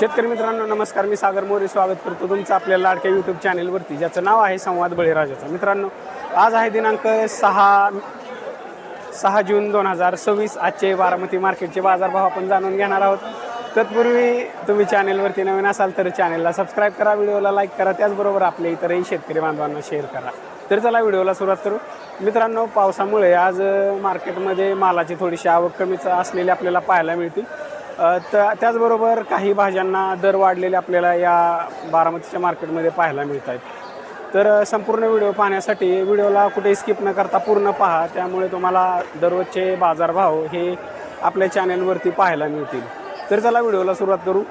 शेतकरी मित्रांनो नमस्कार, मी सागर मोरे स्वागत करतो तुमचं आपल्या लाडक्या यूट्यूब चॅनेलवरती, ज्याचं नाव आहे संवाद बळीराजाचा। मित्रांनो, आज आहे दिनांक 6 जून 2026। आजचे बारामती मार्केटचे बाजारभाव आपण जाणून घेणार आहोत। तत्पूर्वी तुम्ही चॅनेलवरती नवीन असाल तर चॅनेलला सबस्क्राईब करा, व्हिडिओला लाईक करा, त्याचबरोबर आपल्या इतरही शेतकरी बांधवांना शेअर करा। तर चला व्हिडिओला सुरुवात करू। मित्रांनो, पावसामुळे आज मार्केटमध्ये मालाची थोडीशी आवक कमीच असलेली आपल्याला पाहायला मिळते। त्याचबरोबर काही भाज्यांना दर वाढलेले आपल्याला या बारामतीच्या मार्केटमध्ये पाहायला मिळत आहेत। तर संपूर्ण व्हिडिओ पाहण्यासाठी व्हिडिओला कुठेही स्किप न करता पूर्ण पहा, त्यामुळे तुम्हाला दररोजचे बाजारभाव हे आपल्या चॅनेलवरती पाहायला मिळतील। तर चला व्हिडिओला सुरुवात करू।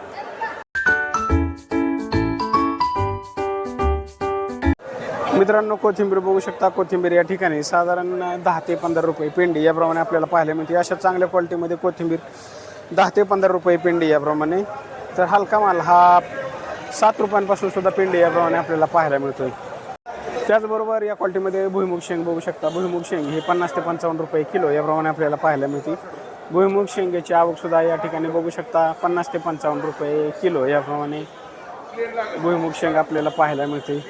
मित्रांनो, कोथिंबीर बघू शकता। कोथिंबीर या ठिकाणी साधारण 10 ते 15 रुपये पेंडी याप्रमाणे आपल्याला पाहायला मिळते। अशा चांगल्या क्वालिटीमध्ये कोथिंबीर 10 ते 15 रुपये पेंडी याप्रमाणे। तर हलका माल हा 7 रुपयांपासून सुद्धा पेंडी याप्रमाणे आपल्याला पाहायला मिळतोय। त्याचबरोबर या क्वालिटीमध्ये भुईमुग शेंग बघू शकता। भुईमुग शेंग हे 50 ते 55 रुपये किलो याप्रमाणे आपल्याला पाहायला मिळते। भुईमुग शेंगेची आवकसुद्धा या ठिकाणी बघू शकता 50 ते 55 रुपये किलो याप्रमाणे भुईमुग शेंग आपल्याला पाहायला मिळते।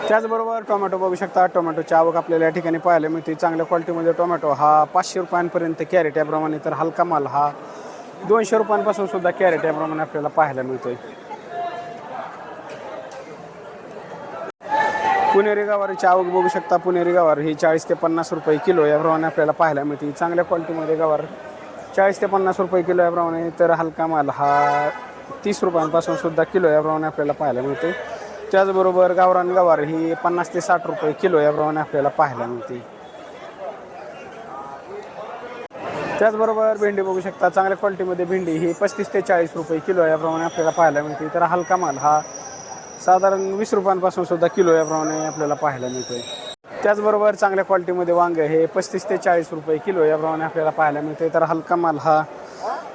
त्याचबरोबर टोमॅटो बघू शकता। टोमॅटोची आवक आपल्याला या ठिकाणी पाहायला मिळते। चांगल्या क्वालिटीमध्ये टोमॅटो हा 500 रुपयांपर्यंत कॅरेट याप्रमाणे, तर हलका माल हा 200 रुपयांपासून सुद्धा कॅरेट याप्रमाणे आपल्याला पाहायला मिळतोय। पुणेरी गवारीची आवक बघू शकता। पुणेरी गवार ही 40 ते 50 रुपये किलो याप्रमाणे आपल्याला पाहायला मिळते। चांगल्या क्वालिटीमध्ये गवार 40 ते 50 रुपये किलो याप्रमाणे, तर हलका माल हा 30 रुपयांपासून सुद्धा किलो याप्रमाणे आपल्याला पाहायला मिळते। त्याचबरोबर गावरान गवार ही 50 ते 60 रुपये किलो याप्रमाणे आपल्याला पाहायला मिळते। त्याचबरोबर भेंडी बघू शकता। चांगल्या क्वालिटीमध्ये भेंडी ही 35 ते 40 रुपये किलो याप्रमाणे आपल्याला पाहायला मिळते। तर हलका माल हा साधारण 20 रुपयांपासून सुद्धा किलो याप्रमाणे आपल्याला पाहायला मिळतोय। त्याचबरोबर चांगल्या क्वालिटीमध्ये वांग हे 35 ते 40 रुपये किलो याप्रमाणे आपल्याला पाहायला मिळते। तर हलका माल हा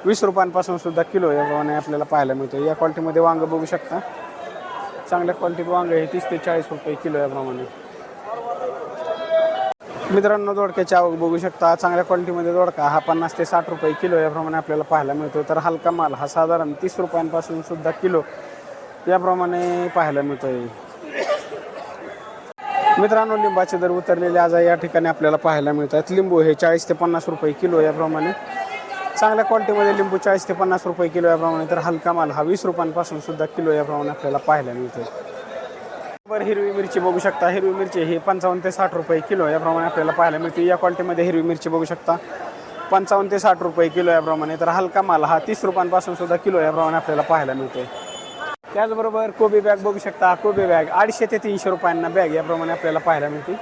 20 रुपयांपासून सुद्धा किलो याप्रमाणे आपल्याला पाहायला मिळतो। या क्वालिटीमध्ये वांग बघू शकता। चांगल्या क्वालिटीत वांग हे 30 ते 40 रुपये किलो याप्रमाणे। मित्रांनो, दोडक्याची आवक बघू शकता। चांगल्या क्वालिटीमध्ये दोडका हा 50 ते 60 रुपये किलो याप्रमाणे आपल्याला पाहायला मिळतो। तर हलका माल हा साधारण 30 रुपयांपासून सुद्धा किलो याप्रमाणे पाहायला मिळतोय। मित्रांनो, लिंबाचे दर उतरलेले आज या ठिकाणी आपल्याला पाहायला मिळतात। लिंबू हे 40 ते 50 रुपये किलो याप्रमाणे। चांगल्या क्वालिटीमध्ये लिंबू 40 ते 50 रुपये किलो याप्रमाणे, तर हलका माल हा 20 रुपयांपासून सुद्धा किलो याप्रमाणे आपल्याला पाहायला मिळतो। बरं, हिरवी मिरची बघू शकता। हिरवी मिरची ही 55 ते 60 रुपये किलो याप्रमाणे आपल्याला पाहायला मिळते। या क्वालिटीमध्ये हिरवी मिरची बघू शकता 55 ते 60 रुपये किलो याप्रमाणे, तर हलका माल हा 30 रुपयांपासून सुद्धा किलो याप्रमाणे आपल्याला पाहायला मिळते। त्याचबरोबर कोबी बॅग बघू शकता। कोबी बॅग 250 ते 300 रुपयांना बॅग याप्रमाणे आपल्याला पाहायला मिळते।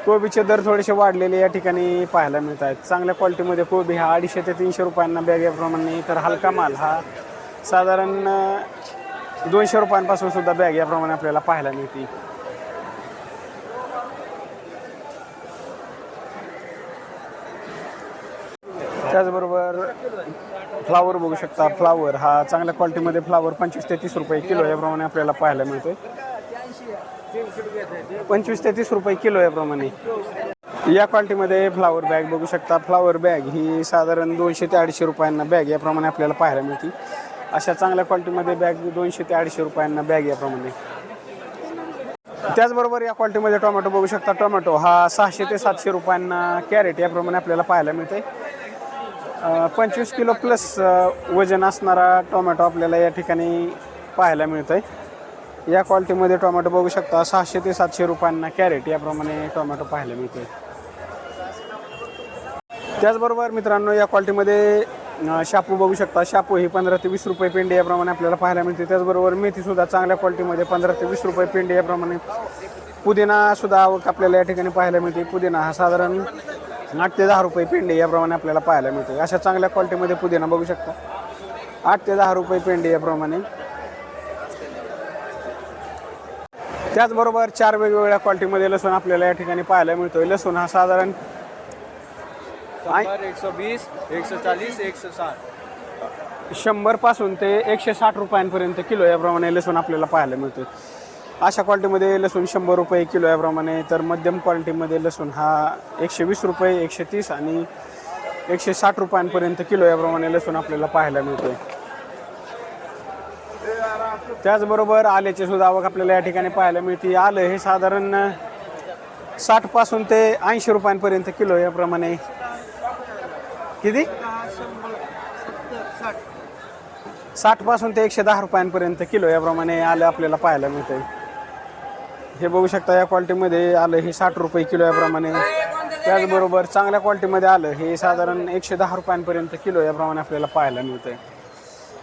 कोबीचे दर थोडेसे वाढलेले या ठिकाणी पाहायला मिळत आहेत। चांगल्या क्वालिटीमध्ये कोबी हा 250 ते 300 रुपयांना बॅग याप्रमाणे, तर हलका माल हा साधारण 200 रुपयांपासून सुद्धा बॅग याप्रमाणे आपल्याला पाहायला मिळते। त्याचबरोबर फ्लावर बघू शकता। फ्लावर हा चांगल्या क्वालिटीमध्ये फ्लावर 25 ते 30 रुपये किलो याप्रमाणे आपल्याला पाहायला मिळतोय। 25 ते 30 रुपये किलो याप्रमाणे या क्वालिटीमध्ये फ्लावर बॅग बघू शकता। फ्लावर बॅग ही साधारण 200 ते 250 रुपयांना बॅग याप्रमाणे आपल्याला पाहायला मिळते। अशा चांगल्या क्वालिटीमध्ये बॅग 200 ते 250 रुपयांना बॅग याप्रमाणे। त्याचबरोबर या क्वालिटीमध्ये टोमॅटो बघू शकता। टोमॅटो हा 600 ते 700 रुपयांना कॅरेट याप्रमाणे आपल्याला पाहायला मिळते। 25 किलो प्लस वजन असणारा टोमॅटो आपल्याला या ठिकाणी पाहायला मिळत आहे। या क्वालिटीमध्ये टोमॅटो बघू शकता 600 ते 700 रुपयांना कॅरेट याप्रमाणे टोमॅटो पाहायला मिळते। त्याचबरोबर मित्रांनो, या क्वालिटीमध्ये शापू बघू शकता। शापू ही 15 ते 20 रुपये पेंडी याप्रमाणे आपल्याला पाहायला मिळते। त्याचबरोबर मेथीसुद्धा चांगल्या क्वालिटीमध्ये 15 ते 20 रुपये पेंडी याप्रमाणे। पुदिनासुद्धा आवक आपल्याला या ठिकाणी पाहायला मिळते। पुदिना हा साधारण 8 ते 10 रुपये पेंडी याप्रमाणे आपल्याला पाहायला मिळते। अशा चांगल्या क्वालिटीमध्ये पुदिना बघू शकता 8 ते 10 रुपये पेंडी याप्रमाणे। त्याचबरोबर 4 वेगवेगळ्या क्वालिटीमध्ये लसूण आपल्याला या ठिकाणी पाहायला मिळतोय। लसूण हा साधारण 120, 140, 160 100 पासून ते 160 रुपयांपर्यंत किलो याप्रमाणे लसूण आपल्याला पाहायला मिळतो। अशा क्वालिटीमध्ये लसूण 100 रुपये किलो याप्रमाणे, तर मध्यम क्वालिटीमध्ये लसूण हा 120 रुपये, 130 आणि 160 रुपयांपर्यंत किलो याप्रमाणे लसूण आपल्याला पाहायला मिळतोय. त्याचबरोबर आल्याची सुद्धा आवक आपल्याला या ठिकाणी पाहायला मिळते. आलं हे साधारण 60 पासून ते 80 रुपयांपर्यंत किलो याप्रमाणे. किती? 60 पासून ते 110 रुपयांपर्यंत किलो याप्रमाणे आलं आपल्याला पाहायला मिळतंय. हे बघू शकता या क्वालिटीमध्ये आलं हे 60 रुपये किलो याप्रमाणे. त्याचबरोबर चांगल्या क्वालिटीमध्ये आलं हे साधारण 110 रुपयांपर्यंत किलो याप्रमाणे आपल्याला पाहायला मिळतंय.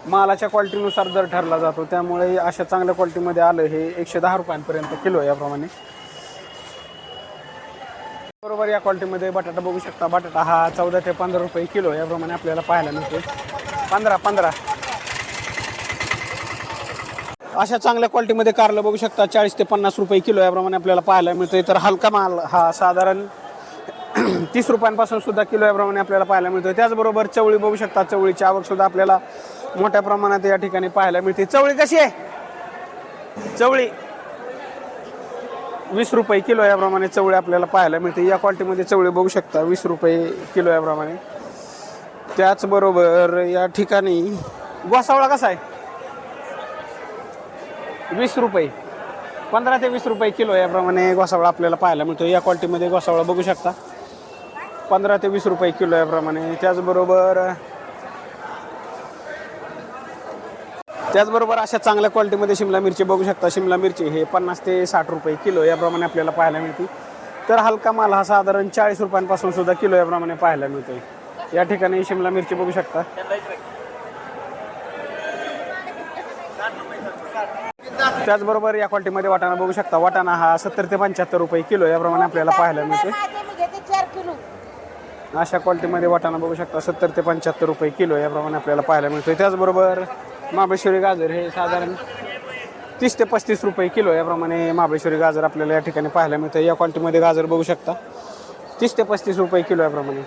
मालाच्या क्वालिटीनुसार दर ठरला जातो, त्यामुळे अशा चांगल्या क्वालिटीमध्ये आलं हे 110 रुपयांपर्यंत किलो याप्रमाणे. बरोबर या क्वालिटीमध्ये बटाटा बघू शकता. बटाटा हा 14 ते 15 रुपये किलो याप्रमाणे आपल्याला पाहायला मिळतो. 15. अशा चांगल्या क्वालिटीमध्ये कारलं बघू शकता 40 ते 50 रुपये किलो याप्रमाणे आपल्याला पाहायला मिळतोय. तर हलका माल हा साधारण 30 रुपयांपासून सुद्धा किलो याप्रमाणे आपल्याला पाहायला मिळतोय. त्याचबरोबर चवळी बघू शकता. चवळीची आवक सुद्धा आपल्याला मोठ्या प्रमाणात या ठिकाणी पाहायला मिळते. चवळी कशी आहे? चवळी 20 रुपये किलो याप्रमाणे चवळी आपल्याला पाहायला मिळते. या क्वालिटीमध्ये चवळी बघू शकता 20 रुपये किलो याप्रमाणे. त्याचबरोबर या ठिकाणी गोसावळा कसा आहे? 20 रुपये. 15 ते 20 रुपये किलो याप्रमाणे गोसावळा आपल्याला पाहायला मिळतो. या क्वालिटीमध्ये गोसावळा बघू शकता 15 ते 20 रुपये किलो याप्रमाणे. त्याचबरोबर अशा चांगल्या क्वालिटीमध्ये शिमला मिरची बघू शकता. शिमला मिरची हे 50 ते 60 रुपये किलो याप्रमाणे आपल्याला पाहायला मिळते. तर हलका माल हा साधारण 40 रुपयांपासून सुद्धा किलो याप्रमाणे पाहायला मिळतोय. या ठिकाणी शिमला मिरची बघू शकता. त्याचबरोबर या क्वालिटीमध्ये वाटाणा बघू शकता. वाटाणा हा 70 ते 75 रुपये किलो याप्रमाणे आपल्याला पाहायला मिळतोय. अशा क्वालिटीमध्ये वाटाणा बघू शकता 70 ते 75 रुपये किलो याप्रमाणे आपल्याला पाहायला मिळतोय. त्याचबरोबर महाबळेश्वरी गाजर हे साधारण 30 ते 35 रुपये किलो याप्रमाणे महाबळेश्वरी गाजर आपल्याला या ठिकाणी पाहायला मिळतं. या क्वालिटीमध्ये गाजर बघू शकता 30 ते 35 रुपये किलो याप्रमाणे.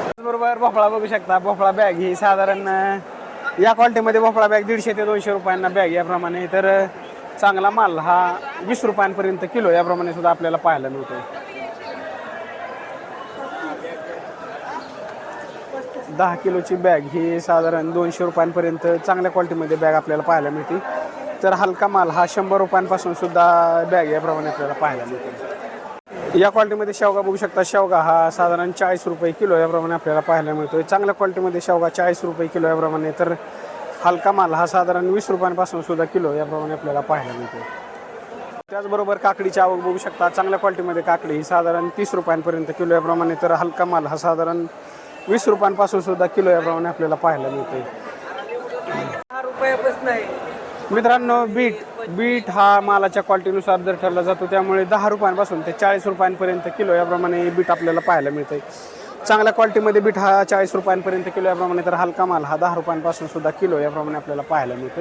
त्याचबरोबर भोपळा बघू शकता. भोपळा बॅग ही साधारण या क्वालिटीमध्ये भोपळा बॅग 150 ते 200 रुपयांना बॅग याप्रमाणे. तर चांगला माल हा 20 रुपयांपर्यंत किलो याप्रमाणे सुद्धा आपल्याला पाहायला मिळतोय. 10 किलोची बॅग ही साधारण 200 रुपयांपर्यंत चांगल्या क्वालिटीमध्ये बॅग आपल्याला पाहायला मिळते. तर हलका माल हा 100 रुपयांपासून सुद्धा बॅग याप्रमाणे आपल्याला पाहायला मिळतो. या क्वालिटीमध्ये शेवगा बघू शकता. शेवगा हा साधारण 40 रुपये किलो याप्रमाणे आपल्याला पाहायला मिळतो. चांगल्या क्वालिटीमध्ये शेवगा 40 रुपये किलो याप्रमाणे. तर हलका माल हा साधारण 20 रुपयांपासून सुद्धा किलो याप्रमाणे आपल्याला पाहायला मिळतो. त्याचबरोबर काकडीची आवक बघू शकता. चांगल्या क्वालिटीमध्ये काकडी ही साधारण 30 रुपयांपर्यंत किलो याप्रमाणे. तर हलका माल हा साधारण 20 रुपयांपासून सुद्धा किलो याप्रमाणे आपल्याला पाहायला मिळते. मित्रांनो, बीट हा मालाच्या क्वालिटीनुसार दर ठरला जातो, त्यामुळे 10 रुपयांपासून ते 40 रुपयांपर्यंत किलो याप्रमाणे बीट आपल्याला पाहायला मिळते. चांगल्या क्वालिटीमध्ये बीट हा 40 रुपयांपर्यंत किलो याप्रमाणे. तर हलका माल हा 10 रुपयांपासून सुद्धा किलो याप्रमाणे आपल्याला पाहायला मिळतो.